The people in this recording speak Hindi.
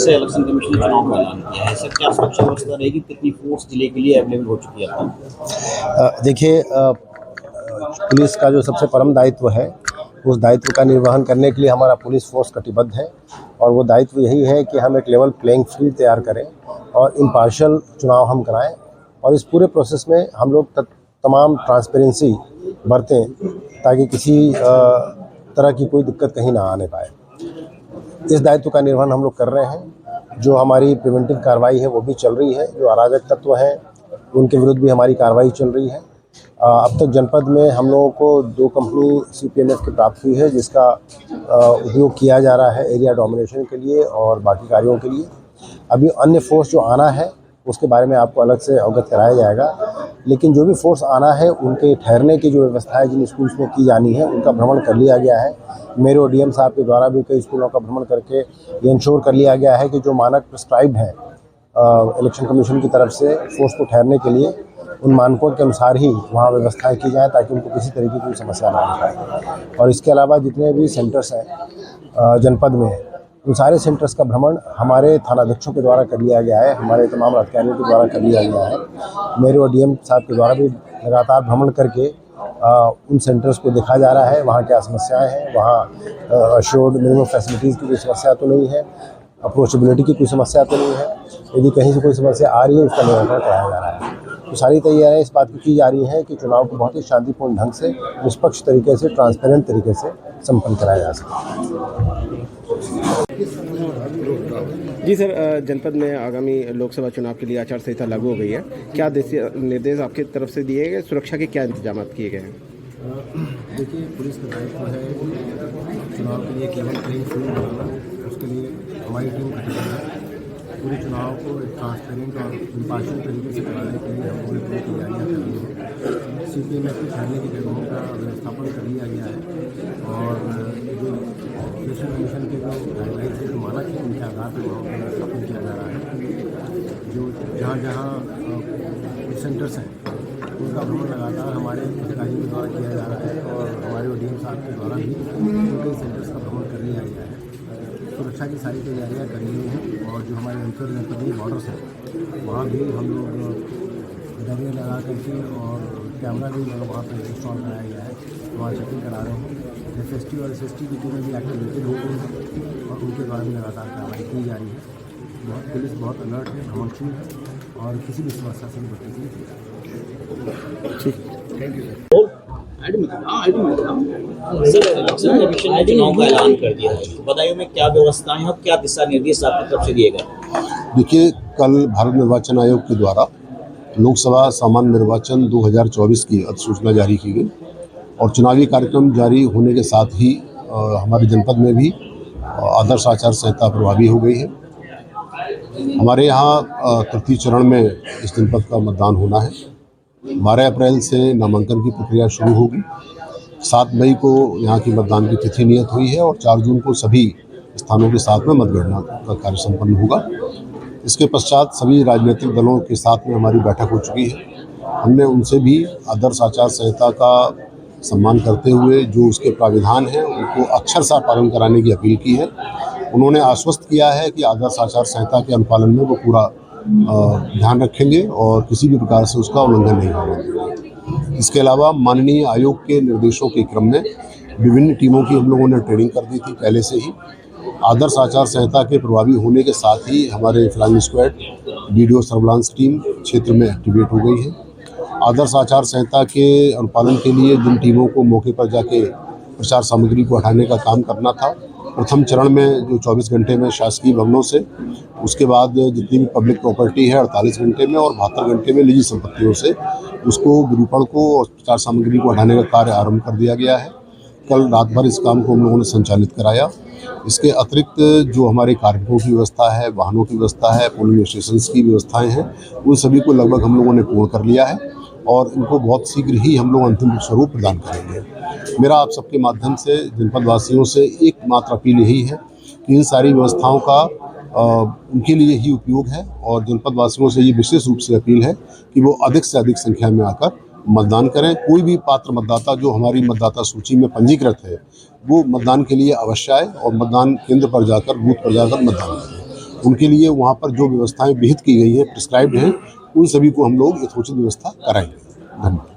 से इलेक्शन कमीशन ने चुनाव का ऐलान किया है, सर क्या सुरक्षा व्यवस्था रहेगी, कितनी फोर्स जिले के लिए अवेलेबल हो चुकी है अब तक? देखिए, पुलिस का जो सबसे परम दायित्व है, उस दायित्व का निर्वहन करने के लिए हमारा पुलिस फोर्स कटिबद्ध है। और वो दायित्व यही है कि हम एक लेवल प्लेइंग फील्ड तैयार करें और इम्पार्शियल चुनाव हम कराएं। और इस पूरे प्रोसेस में हम लोग तमाम ट्रांसपेरेंसी बरतें ताकि किसी तरह की कोई दिक्कत कहीं ना आने पाए। इस दायित्व का निर्वहन हम लोग कर रहे हैं। जो हमारी प्रिवेंटिव कार्रवाई है वो भी चल रही है। जो अराजक तत्व हैं उनके विरुद्ध भी हमारी कार्रवाई चल रही है। अब तक जनपद में हम लोगों को 2 कंपनी CPMF की प्राप्त हुई है, जिसका उपयोग किया जा रहा है एरिया डोमिनेशन के लिए और बाकी कार्यों के लिए। अभी अन्य फोर्स जो आना है उसके बारे में आपको अलग से अवगत कराया जाएगा। लेकिन जो भी फोर्स आना है उनके ठहरने की जो व्यवस्था है जिन स्कूल्स में की जानी है उनका भ्रमण कर लिया गया है। मेरे ODM साहब के द्वारा भी कई स्कूलों का भ्रमण करके ये इंश्योर कर लिया गया है कि जो मानक प्रिस्क्राइब्ड है इलेक्शन कमीशन की तरफ से फोर्स को ठहरने के लिए, उन मानकों के अनुसार ही वहाँ व्यवस्थाएं की जाए ताकि उनको किसी तरीके की कोई समस्या ना आ पाए। और इसके अलावा जितने भी सेंटर्स हैं जनपद में, उन सारे सेंटर्स का भ्रमण हमारे थानाध्यक्षों के द्वारा कर लिया गया है, हमारे तमाम अधिकारियों के द्वारा कर लिया गया है। मेरे ODM साहब के द्वारा भी लगातार भ्रमण करके उन सेंटर्स को देखा जा रहा है, वहाँ क्या समस्याएं हैं, वहाँ अश्योर्ड मिनिमम फैसिलिटीज़ की कोई समस्या तो नहीं है, अप्रोचेबिलिटी की कोई समस्या तो नहीं है। यदि कहीं से कोई समस्या आ रही है उसका निराकरण कराया जा रहा है। तो सारी तैयारियां इस बात की जा रही हैं कि चुनाव को बहुत ही शांतिपूर्ण ढंग से, निष्पक्ष तरीके से, ट्रांसपेरेंट तरीके से संपन्न कराया जा सके। जी सर, जनपद में आगामी लोकसभा चुनाव के लिए आचार संहिता लागू हो गई है। क्या निर्देश आपकी तरफ से दिए गए, सुरक्षा के क्या इंतजाम किए गए हैं? देखिए, पुलिस का दायित्व है चुनाव के लिए केवल प्लेइंग फील्ड बनाना। उसके लिए हमारी टीम कटिबद्ध है। पूरे चुनाव को एक ट्रांसपेरेंट और इम्पार्शियल तरीके से कराने के लिए हमने पूरी तैयारियाँ कर ली हैं। CPMF के ठहरने की जगहों का व्यवस्थापन कर लिया गया है और जो इलेक्शन कमीशन के जो गाइडलाइंस है, जो मानक है, उनके आधार पर वहाँ का व्यवस्थापन किया जा रहा है। जो जहाँ सेंटर्स हैं उनका भ्रमण लगातार हमारे अधिकारियों के द्वारा किया जा रहा है और हमारे ODM साहब के द्वारा भी कई सेंटर्स का भ्रमण कर लिया गया है। सुरक्षा की सारी तैयारियां कर ली हैं और जो हमारे अंतर जनपदीय बॉर्डर्स हैं वहाँ भी हम लोग दरिया लगा करके और कैमरा भी वहाँ पर इंस्टॉल कराया गया है, वहाँ चेकिंग करा रहे हैं। FST और SST की टीमें भी एक्टिवेटेड हो गई हैं और उनके द्वारा भी लगातार कार्रवाई की जा रही है। पुलिस बहुत अलर्ट है, भ्रमणशील है और किसी भी समस्या से निपटने के लिए तैयार है। ठीक, thank you sir. Sir, election commission ने चुनाव का ऐलान कर दिया है, बदायूं में क्या व्यवस्थाएं हैं, क्या दिशा निर्देश आपकी तरफ से दिए गए? देखिए, कल भारत निर्वाचन आयोग के द्वारा लोकसभा सामान्य निर्वाचन 2024 की अधिसूचना जारी की गई और चुनावी कार्यक्रम जारी होने के साथ ही हमारे जनपद में भी आदर्श आचार संहिता प्रभावी हो गई है। हमारे यहाँ तृतीय चरण में इस जनपद का मतदान होना है। 12 अप्रैल से नामांकन की प्रक्रिया शुरू होगी। 7 मई को यहाँ की मतदान की तिथि नियत हुई है और 4 जून को सभी स्थानों के साथ में मतगणना का कार्य संपन्न होगा। इसके पश्चात सभी राजनीतिक दलों के साथ में हमारी बैठक हो चुकी है। हमने उनसे भी आदर्श आचार संहिता का सम्मान करते हुए जो उसके प्राविधान हैं उनको अक्षरशः पालन कराने की अपील की है। उन्होंने आश्वस्त किया है कि आदर्श आचार संहिता के अनुपालन में वो पूरा ध्यान रखेंगे और किसी भी प्रकार से उसका उल्लंघन नहीं होने देंगे। इसके अलावा माननीय आयोग के निर्देशों के क्रम में विभिन्न टीमों की हम लोगों ने ट्रेनिंग कर दी थी पहले से ही। आदर्श आचार संहिता के प्रभावी होने के साथ ही हमारे flying squad video surveillance team क्षेत्र में एक्टिवेट हो गई है। आदर्श आचार संहिता के अनुपालन के लिए जिन टीमों को मौके पर जाके प्रचार सामग्री को हटाने का काम करना था, प्रथम चरण में जो 24 घंटे में शासकीय भवनों से, उसके बाद जितनी भी पब्लिक प्रॉपर्टी है 48 घंटे में और 72 घंटे में निजी संपत्तियों से उसको विरूपण को और प्रचार सामग्री को हटाने का कार्य आरंभ कर दिया गया है। कल रात भर इस काम को हम लोगों ने संचालित कराया। इसके अतिरिक्त जो हमारे कार्मिकों की व्यवस्था है, वाहनों की व्यवस्था है, पोलिंग स्टेशन की व्यवस्थाएं हैं, उन सभी को लगभग हम लोगों ने पूर्ण कर लिया है और इनको बहुत शीघ्र ही हम लोग अंतिम स्वरूप प्रदान करेंगे। मेरा आप सबके माध्यम से जनपद वासियों से एकमात्र अपील यही है कि इन सारी व्यवस्थाओं का उनके लिए ही उपयोग है और जनपद वासियों से ये विशेष रूप से अपील है कि वो अधिक से अधिक संख्या में आकर मतदान करें। कोई भी पात्र मतदाता जो हमारी मतदाता सूची में पंजीकृत है वो मतदान के लिए अवश्य आए और मतदान केंद्र पर जाकर, बूथ पर जाकर मतदान करें। उनके लिए वहाँ पर जो व्यवस्थाएं विहित की गई हैं, प्रिस्क्राइब्ड हैं, उन सभी को हम लोग यथोचित व्यवस्था कराएंगे। धन्यवाद।